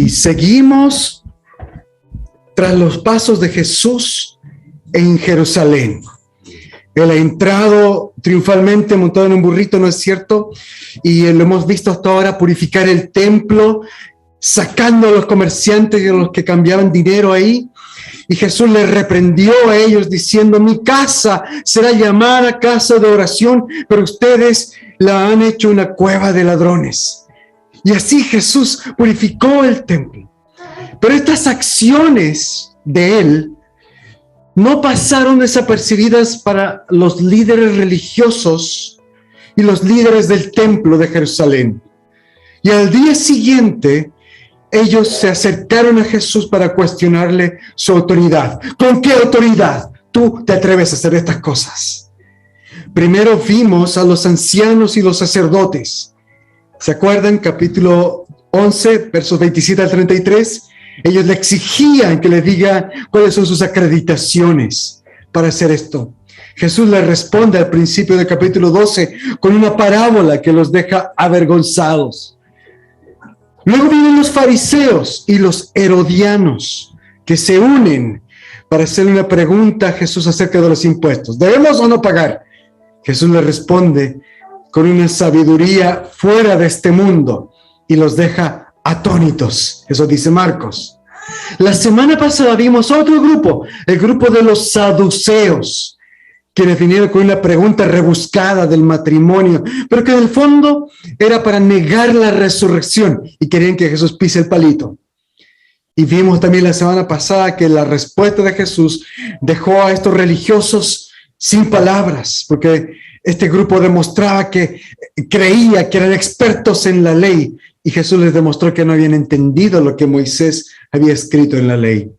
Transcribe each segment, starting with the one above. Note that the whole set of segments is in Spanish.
Y seguimos tras los pasos de Jesús en Jerusalén. Él ha entrado triunfalmente montado en un burrito, ¿no es cierto? Y lo hemos visto hasta ahora purificar el templo, sacando a los comerciantes y a los que cambiaban dinero ahí. Y Jesús les reprendió a ellos diciendo: mi casa será llamada casa de oración, pero ustedes la han hecho una cueva de ladrones. Y así Jesús purificó el templo. Pero estas acciones de él no pasaron desapercibidas para los líderes religiosos y los líderes del templo de Jerusalén. Y al día siguiente, ellos se acercaron a Jesús para cuestionarle su autoridad. ¿Con qué autoridad tú te atreves a hacer estas cosas? Primero vimos a los ancianos y los sacerdotes. ¿Se acuerdan? Capítulo 11, versos 27 al 33. Ellos le exigían que le diga cuáles son sus acreditaciones para hacer esto. Jesús le responde al principio del capítulo 12 con una parábola que los deja avergonzados. Luego vienen los fariseos y los herodianos que se unen para hacerle una pregunta a Jesús acerca de los impuestos. ¿Debemos o no pagar? Jesús le responde con una sabiduría fuera de este mundo y los deja atónitos. Eso dice Marcos. La semana pasada vimos otro grupo, el grupo de los saduceos, quienes vinieron con una pregunta rebuscada del matrimonio, pero que en el fondo era para negar la resurrección y querían que Jesús pise el palito. Y vimos también la semana pasada que la respuesta de Jesús dejó a estos religiosos sin palabras, porque este grupo demostraba que creía que eran expertos en la ley, y Jesús les demostró que no habían entendido lo que Moisés había escrito en la ley.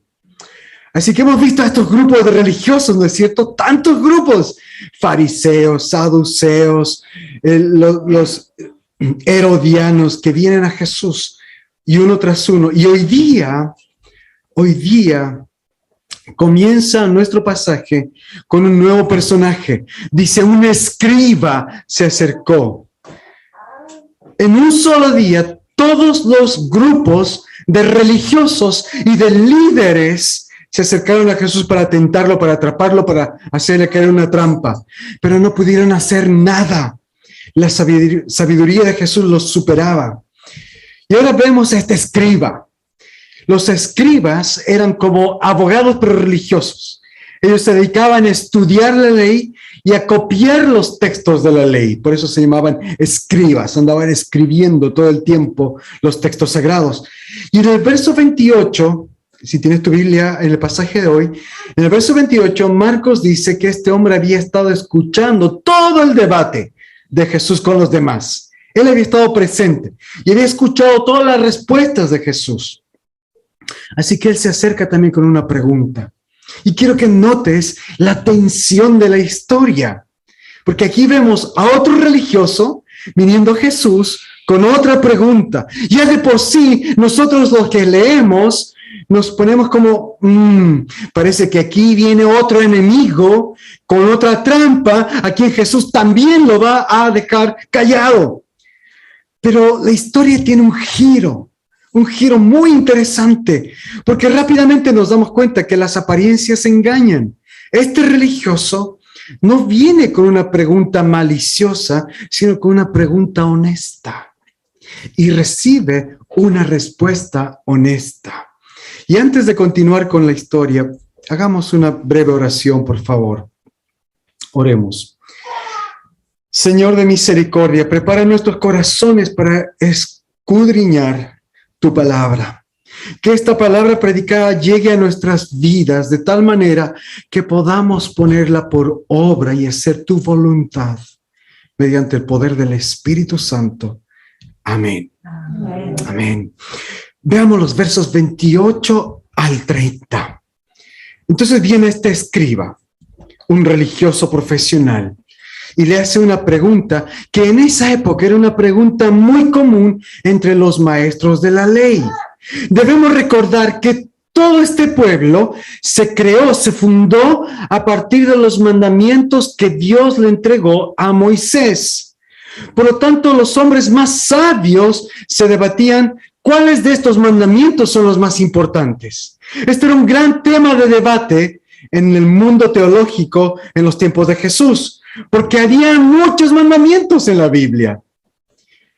Así que hemos visto a estos grupos de religiosos, ¿no es cierto? Tantos grupos, fariseos, saduceos, los herodianos que vienen a Jesús y uno tras uno. Y hoy día comienza nuestro pasaje con un nuevo personaje. Dice: un escriba se acercó. En un solo día, todos los grupos de religiosos y de líderes se acercaron a Jesús para tentarlo, para atraparlo, para hacerle caer una trampa. Pero no pudieron hacer nada. La sabiduría de Jesús los superaba. Y ahora vemos a este escriba. Los escribas eran como abogados pero religiosos. Ellos se dedicaban a estudiar la ley y a copiar los textos de la ley. Por eso se llamaban escribas. Andaban escribiendo todo el tiempo los textos sagrados. Y en el verso 28, si tienes tu Biblia en el pasaje de hoy, en el verso 28, Marcos dice que este hombre había estado escuchando todo el debate de Jesús con los demás. Él había estado presente y había escuchado todas las respuestas de Jesús. Así que él se acerca también con una pregunta. Y quiero que notes la tensión de la historia, porque aquí vemos a otro religioso viniendo a Jesús con otra pregunta. Ya de por sí, nosotros los que leemos nos ponemos como, parece que aquí viene otro enemigo con otra trampa, a quien Jesús también lo va a dejar callado. Pero la historia tiene un giro muy interesante, porque rápidamente nos damos cuenta que las apariencias engañan. Este religioso no viene con una pregunta maliciosa, sino con una pregunta honesta, y recibe una respuesta honesta. Y antes de continuar con la historia, hagamos una breve oración, por favor. Oremos. Señor de misericordia, prepara nuestros corazones para escudriñar tu palabra. Que esta palabra predicada llegue a nuestras vidas de tal manera que podamos ponerla por obra y hacer tu voluntad mediante el poder del Espíritu Santo. Amén. Amén. Amén. Veamos los versos 28 al 30. Entonces viene este escriba, un religioso profesional, y le hace una pregunta que en esa época era una pregunta muy común entre los maestros de la ley. Debemos recordar que todo este pueblo se creó, se fundó a partir de los mandamientos que Dios le entregó a Moisés. Por lo tanto, los hombres más sabios se debatían ¿cuáles de estos mandamientos son los más importantes? Este era un gran tema de debate en el mundo teológico en los tiempos de Jesús, porque había muchos mandamientos en la Biblia.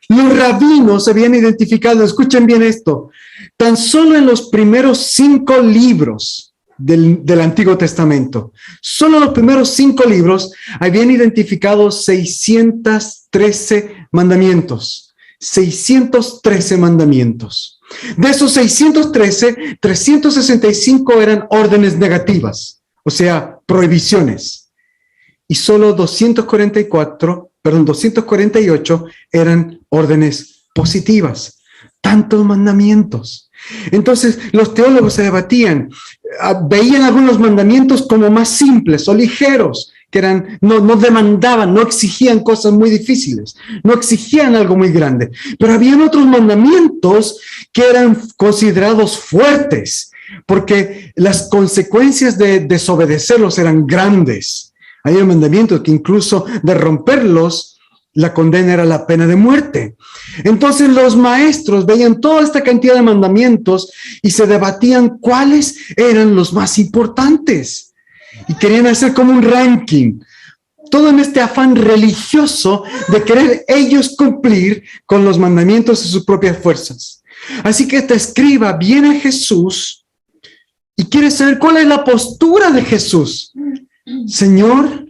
Los rabinos habían identificado, escuchen bien esto, tan solo en los primeros 5 libros del Antiguo Testamento, solo los primeros 5 libros habían identificado 613 mandamientos. 613 mandamientos. De esos 613, 365 eran órdenes negativas, o sea, prohibiciones. Y solo 248 eran órdenes positivas. Tantos mandamientos. Entonces, los teólogos se debatían, veían algunos mandamientos como más simples o ligeros, que eran, no demandaban, no exigían cosas muy difíciles, no exigían algo muy grande. Pero habían otros mandamientos que eran considerados fuertes, porque las consecuencias de desobedecerlos eran grandes. Había mandamientos que incluso de romperlos, la condena era la pena de muerte. Entonces los maestros veían toda esta cantidad de mandamientos y se debatían cuáles eran los más importantes. Y querían hacer como un ranking. Todo en este afán religioso de querer ellos cumplir con los mandamientos de sus propias fuerzas. Así que este escriba viene a Jesús y quiere saber cuál es la postura de Jesús. Señor,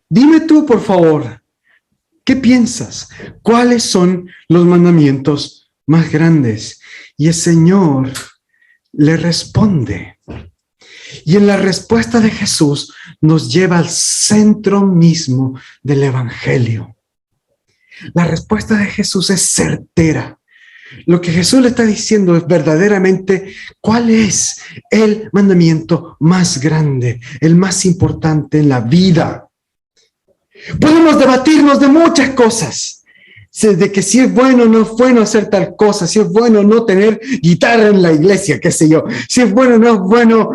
dime tú, por favor, ¿qué piensas? ¿Cuáles son los mandamientos más grandes? Y el Señor le responde. Y en la respuesta de Jesús nos lleva al centro mismo del Evangelio. La respuesta de Jesús es certera. Lo que Jesús le está diciendo es verdaderamente cuál es el mandamiento más grande, el más importante en la vida. Podemos debatirnos de muchas cosas, de que si es bueno o no es bueno hacer tal cosa, si es bueno o no tener guitarra en la iglesia, qué sé yo, si es bueno o no es bueno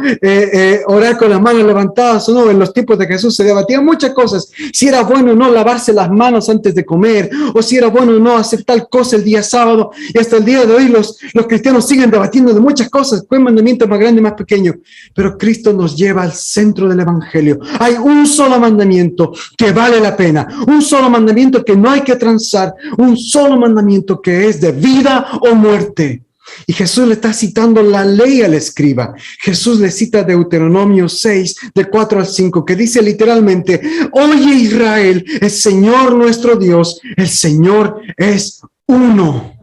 orar con las manos levantadas o no. En los tiempos de Jesús se debatían muchas cosas, si era bueno o no lavarse las manos antes de comer, o si era bueno o no hacer tal cosa el día sábado, y hasta el día de hoy los cristianos siguen debatiendo de muchas cosas, cuál mandamiento más grande y más pequeño, pero Cristo nos lleva al centro del Evangelio. Hay un solo mandamiento que vale la pena, un solo mandamiento que no hay que transar, un solo mandamiento que es de vida o muerte. Y Jesús le está citando la ley al escriba. Jesús le cita Deuteronomio 6, de 4 al 5, que dice literalmente: oye Israel, el Señor nuestro Dios, el Señor es uno.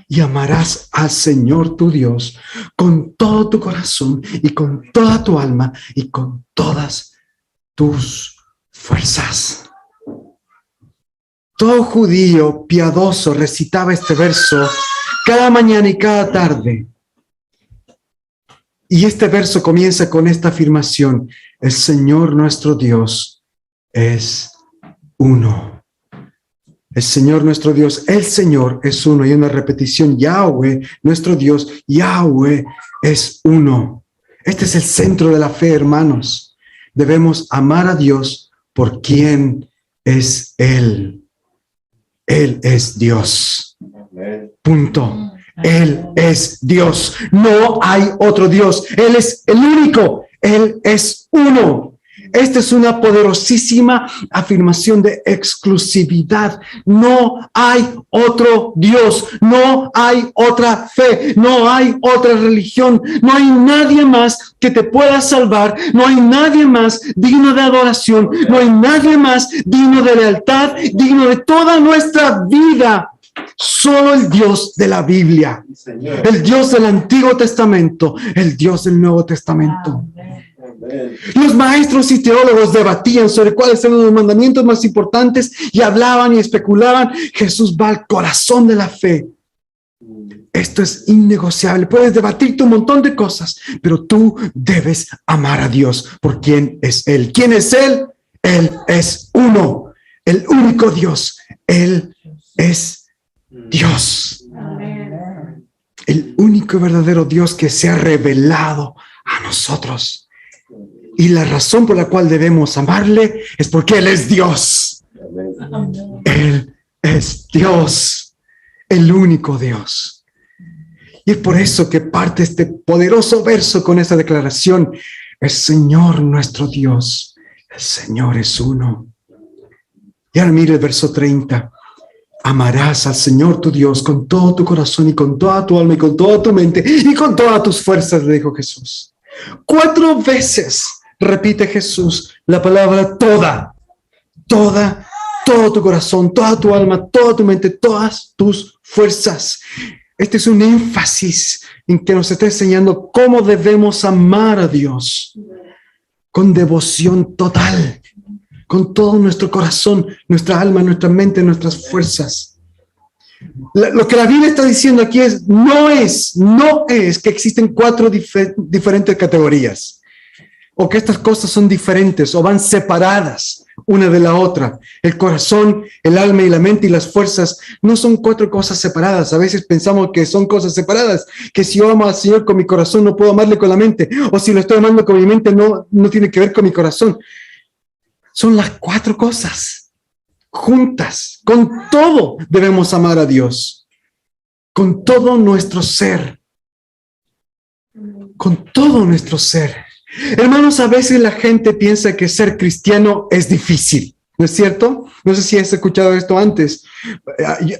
Y amarás al Señor tu Dios con todo tu corazón y con toda tu alma y con todas tus fuerzas. Todo judío piadoso recitaba este verso cada mañana y cada tarde. Y este verso comienza con esta afirmación: el Señor nuestro Dios es uno. El Señor nuestro Dios, el Señor es uno. Y una repetición: Yahweh, nuestro Dios, Yahweh es uno. Este es el centro de la fe, hermanos. Debemos amar a Dios por quien es Él. Él es Dios. Punto. Él es Dios. No hay otro Dios. Él es el único. Él es uno. Esta es una poderosísima afirmación de exclusividad. No hay otro Dios. No hay otra fe. No hay otra religión. No hay nadie más que te pueda salvar. No hay nadie más digno de adoración. No hay nadie más digno de lealtad, digno de toda nuestra vida. Solo el Dios de la Biblia, el Dios del Antiguo Testamento, el Dios del Nuevo Testamento. Los maestros y teólogos debatían sobre cuáles eran los mandamientos más importantes y hablaban y especulaban. Jesús va al corazón de la fe. Esto es innegociable. Puedes debatirte un montón de cosas, pero tú debes amar a Dios por quién es Él. ¿Quién es Él? Él es uno, el único Dios. Él es Dios. El único verdadero Dios que se ha revelado a nosotros. Y la razón por la cual debemos amarle es porque Él es Dios. Él es Dios. el único Dios. Y es por eso que parte este poderoso verso con esta declaración: el Señor nuestro Dios, el Señor es uno. Y ahora mire el verso 30. Amarás al Señor tu Dios con todo tu corazón y con toda tu alma y con toda tu mente y con todas tus fuerzas, le dijo Jesús. 4 veces repite Jesús la palabra toda, toda, todo tu corazón, toda tu alma, toda tu mente, todas tus fuerzas. Este es un énfasis en que nos está enseñando cómo debemos amar a Dios con devoción total, con todo nuestro corazón, nuestra alma, nuestra mente, nuestras fuerzas. Lo que la Biblia está diciendo aquí es, no es que existen 4 diferentes categorías, o que estas cosas son diferentes o van separadas una de la otra. El corazón, el alma y la mente y las fuerzas no son 4 cosas separadas. A veces pensamos que son cosas separadas, que si yo amo al Señor con mi corazón no puedo amarle con la mente, o si lo estoy amando con mi mente no tiene que ver con mi corazón. Son las 4 cosas juntas. Con todo debemos amar a Dios, con todo nuestro ser, con todo nuestro ser. Hermanos, a veces la gente piensa que ser cristiano es difícil, ¿no es cierto? No sé si has escuchado esto antes.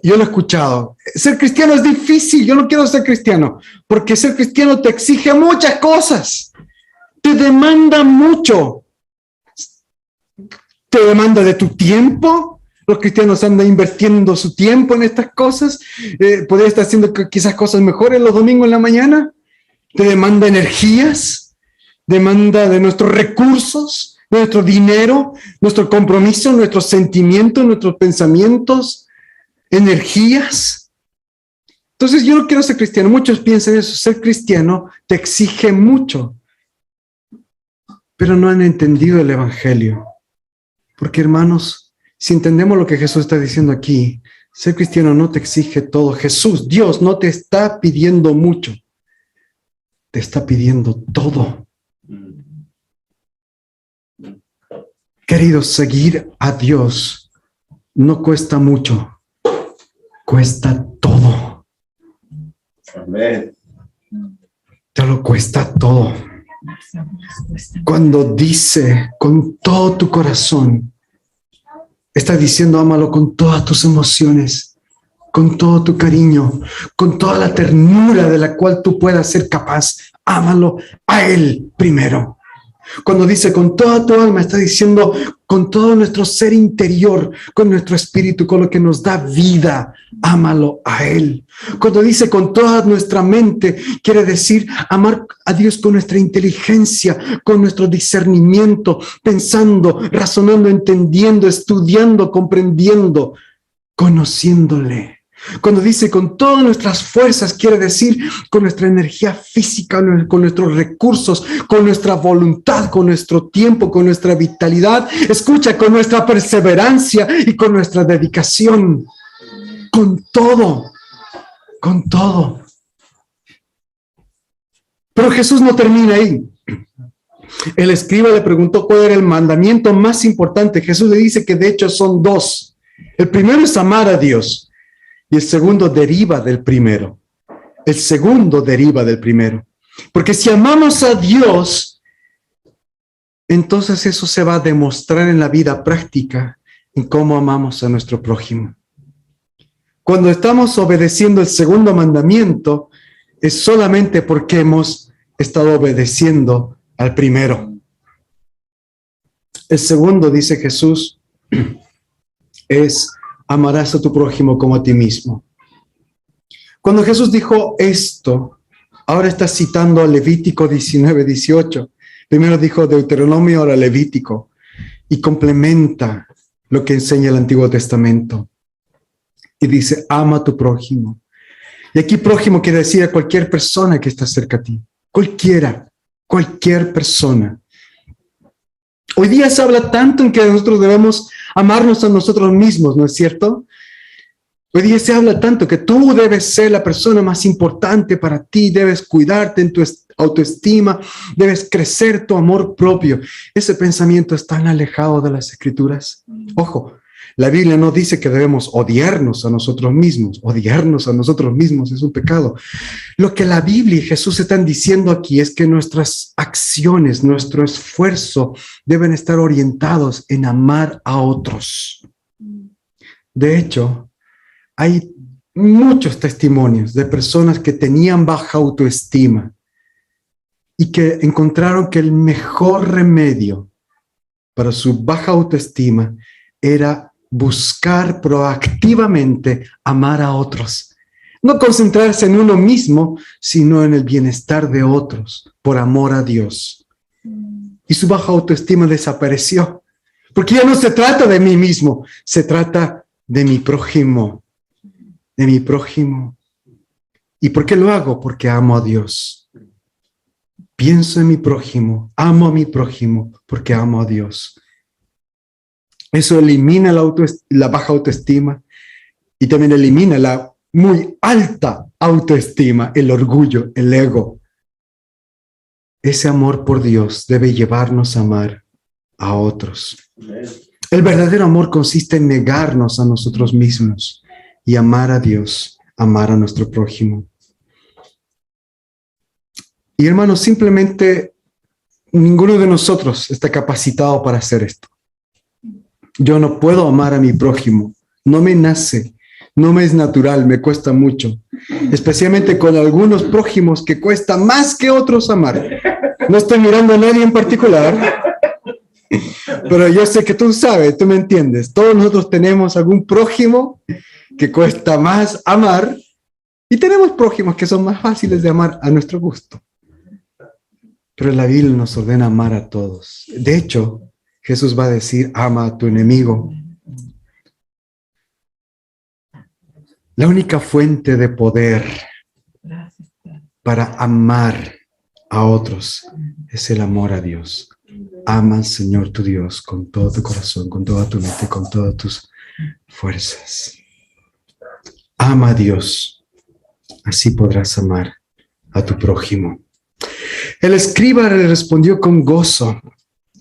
Yo lo he escuchado. Ser cristiano es difícil, yo no quiero ser cristiano, porque ser cristiano te exige muchas cosas, te demanda mucho, te demanda de tu tiempo. Los cristianos andan invirtiendo su tiempo en estas cosas. Podría estar haciendo quizás cosas mejores los domingos en la mañana. Te demanda energías, demanda de nuestros recursos, nuestro dinero, nuestro compromiso, nuestros sentimientos, nuestros pensamientos, energías. Entonces yo no quiero ser cristiano. Muchos piensan eso. Ser cristiano te exige mucho, pero no han entendido el evangelio. Porque, hermanos, si entendemos lo que Jesús está diciendo aquí, ser cristiano no te exige todo. Jesús, Dios, no te está pidiendo mucho, te está pidiendo todo. Queridos, seguir a Dios no cuesta mucho, cuesta todo. Amén. Te lo cuesta todo. Cuando dice con todo tu corazón, está diciendo ámalo con todas tus emociones, con todo tu cariño, con toda la ternura de la cual tú puedas ser capaz. Ámalo a Él primero. Cuando dice con toda tu alma, está diciendo con todo nuestro ser interior, con nuestro espíritu, con lo que nos da vida, ámalo a Él. Cuando dice con toda nuestra mente, quiere decir amar a Dios con nuestra inteligencia, con nuestro discernimiento, pensando, razonando, entendiendo, estudiando, comprendiendo, conociéndole. Cuando dice con todas nuestras fuerzas, quiere decir con nuestra energía física, con nuestros recursos, con nuestra voluntad, con nuestro tiempo, con nuestra vitalidad. Escucha, con nuestra perseverancia y con nuestra dedicación. Con todo, con todo. Pero Jesús no termina ahí. El escriba le preguntó cuál era el mandamiento más importante. Jesús le dice que de hecho son 2. El primero es amar a Dios. Y el segundo deriva del primero. El segundo deriva del primero. Porque si amamos a Dios, entonces eso se va a demostrar en la vida práctica, en cómo amamos a nuestro prójimo. Cuando estamos obedeciendo el segundo mandamiento, es solamente porque hemos estado obedeciendo al primero. El segundo, dice Jesús, es amarás a tu prójimo como a ti mismo. Cuando Jesús dijo esto, ahora está citando a Levítico 19:18. Primero dijo Deuteronomio, ahora Levítico, y complementa lo que enseña el Antiguo Testamento. Y dice, ama a tu prójimo. Y aquí prójimo quiere decir a cualquier persona que está cerca a ti. Cualquier persona. Hoy día se habla tanto en que nosotros debemos amarnos a nosotros mismos, ¿no es cierto? Hoy día se habla tanto que tú debes ser la persona más importante para ti, debes cuidarte en tu autoestima, debes crecer tu amor propio. Ese pensamiento es tan alejado de las Escrituras. Ojo, La Biblia no dice que debemos odiarnos a nosotros mismos. Odiarnos a nosotros mismos es un pecado. Lo que la Biblia y Jesús están diciendo aquí es que nuestras acciones, nuestro esfuerzo deben estar orientados en amar a otros. De hecho, hay muchos testimonios de personas que tenían baja autoestima y que encontraron que el mejor remedio para su baja autoestima era buscar proactivamente amar a otros. No concentrarse en uno mismo, sino en el bienestar de otros, por amor a Dios. Y su baja autoestima desapareció, porque ya no se trata de mí mismo, se trata de mi prójimo, de mi prójimo. ¿Y por qué lo hago? Porque amo a Dios. Pienso en mi prójimo, amo a mi prójimo, porque amo a Dios. Eso elimina la baja autoestima y también elimina la muy alta autoestima, el orgullo, el ego. Ese amor por Dios debe llevarnos a amar a otros. El verdadero amor consiste en negarnos a nosotros mismos y amar a Dios, amar a nuestro prójimo. Y hermanos, simplemente ninguno de nosotros está capacitado para hacer esto. Yo no puedo amar a mi prójimo, no me nace, no me es natural, me cuesta mucho, especialmente con algunos prójimos que cuesta más que otros amar. No estoy mirando a nadie en particular, pero yo sé que tú sabes, tú me entiendes. Todos nosotros tenemos algún prójimo que cuesta más amar y tenemos prójimos que son más fáciles de amar a nuestro gusto. Pero la Biblia nos ordena amar a todos. De hecho, Jesús va a decir, ama a tu enemigo. La única fuente de poder para amar a otros es el amor a Dios. Ama al Señor tu Dios con todo tu corazón, con toda tu mente, con todas tus fuerzas. Ama a Dios. Así podrás amar a tu prójimo. El escriba le respondió con gozo.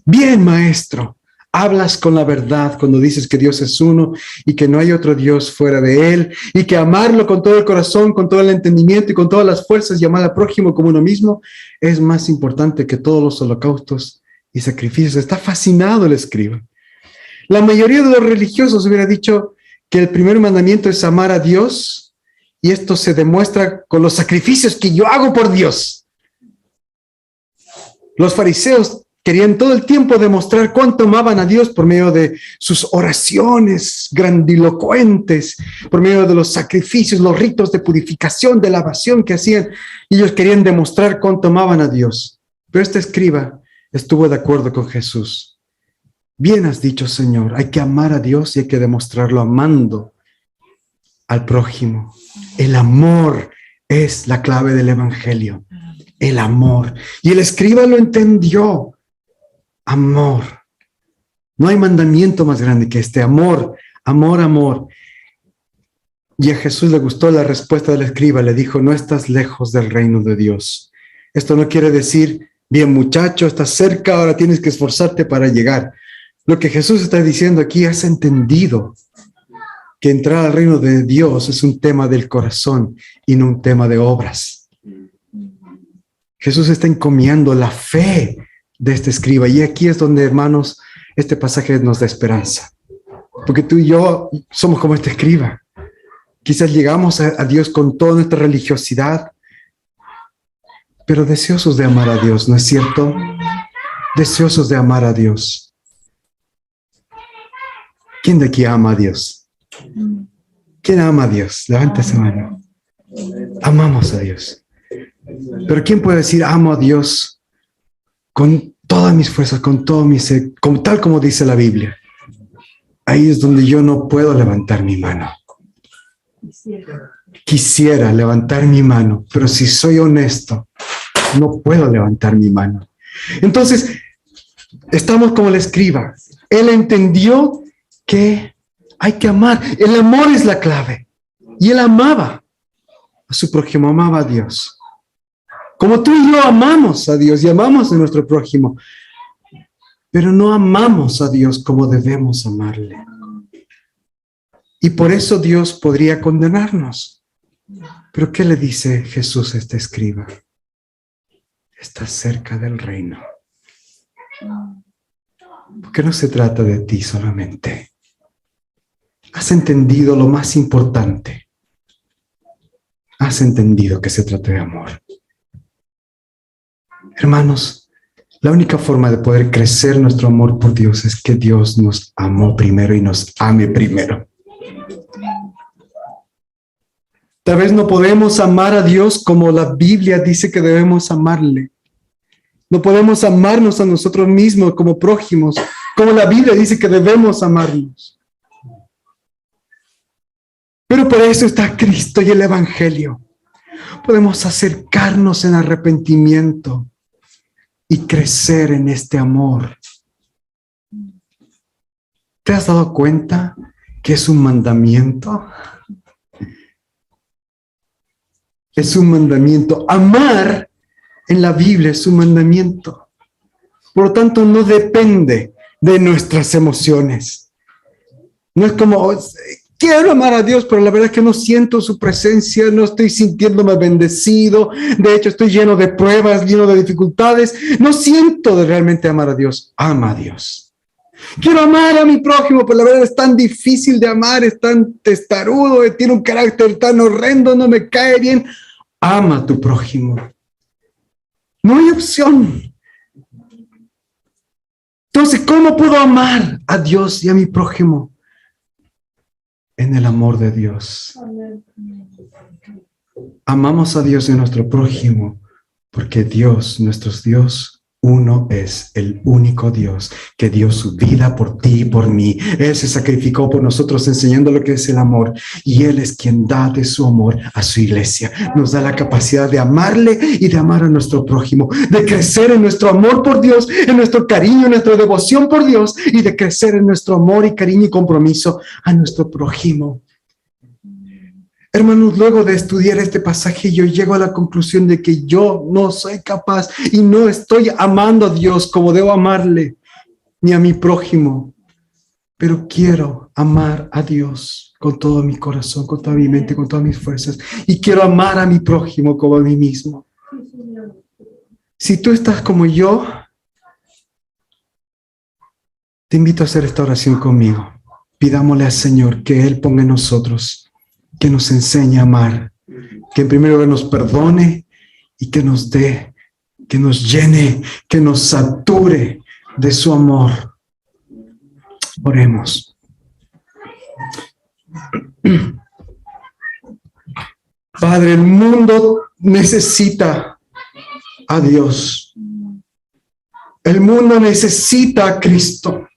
Bien, maestro, hablas con la verdad cuando dices que Dios es uno y que no hay otro Dios fuera de él y que amarlo con todo el corazón, con todo el entendimiento y con todas las fuerzas y amar al prójimo como uno mismo es más importante que todos los holocaustos y sacrificios. Está fascinado el escriba. La mayoría de los religiosos hubiera dicho que el primer mandamiento es amar a Dios y esto se demuestra con los sacrificios que yo hago por Dios. Los fariseos querían todo el tiempo demostrar cuánto amaban a Dios por medio de sus oraciones grandilocuentes, por medio de los sacrificios, los ritos de purificación, de lavación que hacían. Ellos querían demostrar cuánto amaban a Dios. Pero este escriba estuvo de acuerdo con Jesús. Bien has dicho, Señor, hay que amar a Dios y hay que demostrarlo amando al prójimo. El amor es la clave del evangelio. El amor. Y el escriba lo entendió. Amor. No hay mandamiento más grande que este. Amor, amor, amor. Y a Jesús le gustó la respuesta del escriba. Le dijo, no estás lejos del reino de Dios. Esto no quiere decir, bien muchacho, estás cerca, ahora tienes que esforzarte para llegar. Lo que Jesús está diciendo aquí, has entendido que entrar al reino de Dios es un tema del corazón y no un tema de obras. Jesús está encomiando la fe de este escriba. Y aquí es donde, hermanos, este pasaje nos da esperanza. Porque tú y yo somos como este escriba. Quizás llegamos a Dios con toda nuestra religiosidad, pero deseosos de amar a Dios, ¿no es cierto? Deseosos de amar a Dios. ¿Quién de aquí ama a Dios? ¿Quién ama a Dios? Levanta esa mano. Amamos a Dios. Pero ¿quién puede decir amo a Dios con todas mis fuerzas, con todo mi ser, tal como dice la Biblia? Ahí es donde yo no puedo levantar mi mano. Quisiera levantar mi mano, pero si soy honesto, no puedo levantar mi mano. Entonces, estamos como el escriba. Él entendió que hay que amar. El amor es la clave. Y él amaba a su prójimo, amaba a Dios. Como tú y yo amamos a Dios y amamos a nuestro prójimo, pero no amamos a Dios como debemos amarle. Y por eso Dios podría condenarnos. Pero ¿qué le dice Jesús a este escriba? Estás cerca del reino. Porque no se trata de ti solamente. Has entendido lo más importante. Has entendido que se trata de amor. Hermanos, la única forma de poder crecer nuestro amor por Dios es que Dios nos amó primero y nos ame primero. Tal vez no podemos amar a Dios como la Biblia dice que debemos amarle. No podemos amarnos a nosotros mismos como prójimos, como la Biblia dice que debemos amarnos. Pero por eso está Cristo y el Evangelio. Podemos acercarnos en arrepentimiento y crecer en este amor. ¿Te has dado cuenta que es un mandamiento? Es un mandamiento. Amar en la Biblia es un mandamiento. Por lo tanto, no depende de nuestras emociones. No es como, quiero amar a Dios, pero la verdad es que no siento su presencia, no estoy sintiéndome bendecido. De hecho, estoy lleno de pruebas, lleno de dificultades. No siento de realmente amar a Dios. Ama a Dios. Quiero amar a mi prójimo, pero la verdad es tan difícil de amar, es tan testarudo, tiene un carácter tan horrendo, no me cae bien. Ama a tu prójimo. No hay opción. Entonces, ¿cómo puedo amar a Dios y a mi prójimo? En el amor de Dios. Amamos a Dios y a nuestro prójimo porque Dios, nuestro Dios, uno es el único Dios que dio su vida por ti y por mí. Él se sacrificó por nosotros enseñando lo que es el amor y Él es quien da de su amor a su iglesia. Nos da la capacidad de amarle y de amar a nuestro prójimo, de crecer en nuestro amor por Dios, en nuestro cariño, en nuestra devoción por Dios y de crecer en nuestro amor y cariño y compromiso a nuestro prójimo. Hermanos, luego de estudiar este pasaje, yo llego a la conclusión de que yo no soy capaz y no estoy amando a Dios como debo amarle, ni a mi prójimo. Pero quiero amar a Dios con todo mi corazón, con toda mi mente, con todas mis fuerzas. Y quiero amar a mi prójimo como a mí mismo. Si tú estás como yo, te invito a hacer esta oración conmigo. Pidámosle al Señor que Él ponga en nosotros, que nos enseñe a amar, que en primer lugar nos perdone y que nos dé, que nos llene, que nos sature de su amor. Oremos. Padre, el mundo necesita a Dios. El mundo necesita a Cristo.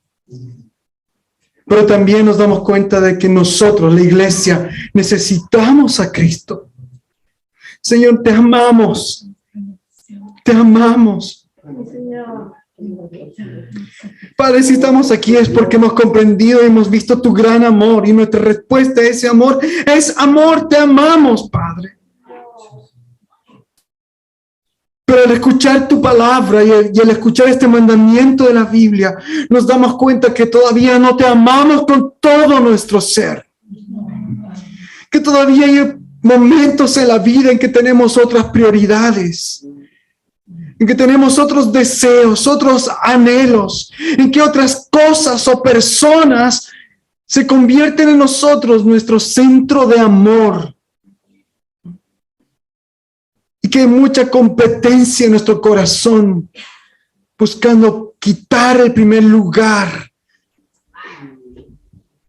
Pero también nos damos cuenta de que nosotros, la iglesia, necesitamos a Cristo. Señor, te amamos. Te amamos. Padre, si estamos aquí es porque hemos comprendido y hemos visto tu gran amor. Y nuestra respuesta a ese amor es amor. Te amamos, Padre. Pero al escuchar tu palabra y al escuchar este mandamiento de la Biblia, nos damos cuenta que todavía no te amamos con todo nuestro ser. Que todavía hay momentos en la vida en que tenemos otras prioridades, en que tenemos otros deseos, otros anhelos, en que otras cosas o personas se convierten en nosotros nuestro centro de amor. Y que hay mucha competencia en nuestro corazón, buscando quitar el primer lugar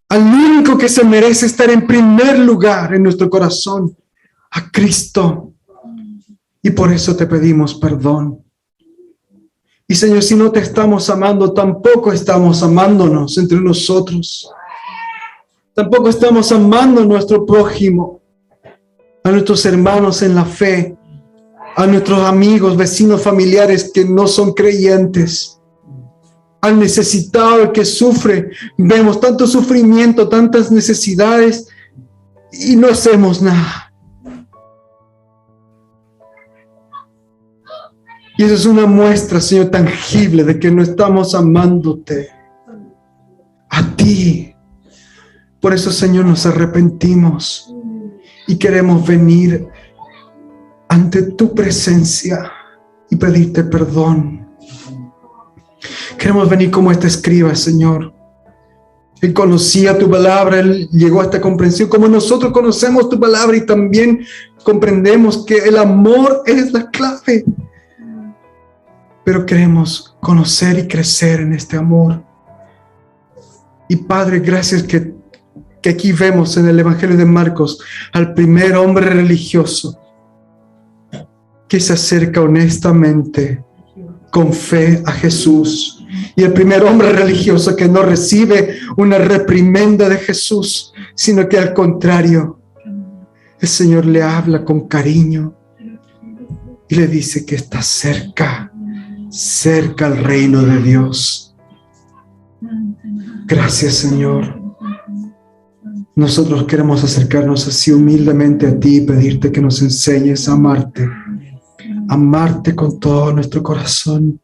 al único que se merece estar en primer lugar en nuestro corazón, a Cristo. Y por eso te pedimos perdón. Y Señor, si no te estamos amando, tampoco estamos amándonos entre nosotros. Tampoco estamos amando a nuestro prójimo, a nuestros hermanos en la fe, a nuestros amigos, vecinos, familiares que no son creyentes, al necesitado, el que sufre. Vemos tanto sufrimiento, tantas necesidades y no hacemos nada. Y eso es una muestra, Señor, tangible de que no estamos amándote a ti. Por eso, Señor, nos arrepentimos y queremos venir ante tu presencia y pedirte perdón. Queremos venir como este escriba, Señor. Él conocía tu palabra, él llegó a esta comprensión, como nosotros conocemos tu palabra y también comprendemos que el amor es la clave. Pero queremos conocer y crecer en este amor. Y Padre, gracias que aquí vemos en el Evangelio de Marcos al primer hombre religioso que se acerca honestamente, con fe a Jesús. Y el primer hombre religioso que no recibe una reprimenda de Jesús, sino que al contrario, el Señor le habla con cariño y le dice que está cerca el reino de Dios. Gracias, Señor. Nosotros queremos acercarnos así humildemente a ti y pedirte que nos enseñes a amarte con todo nuestro corazón.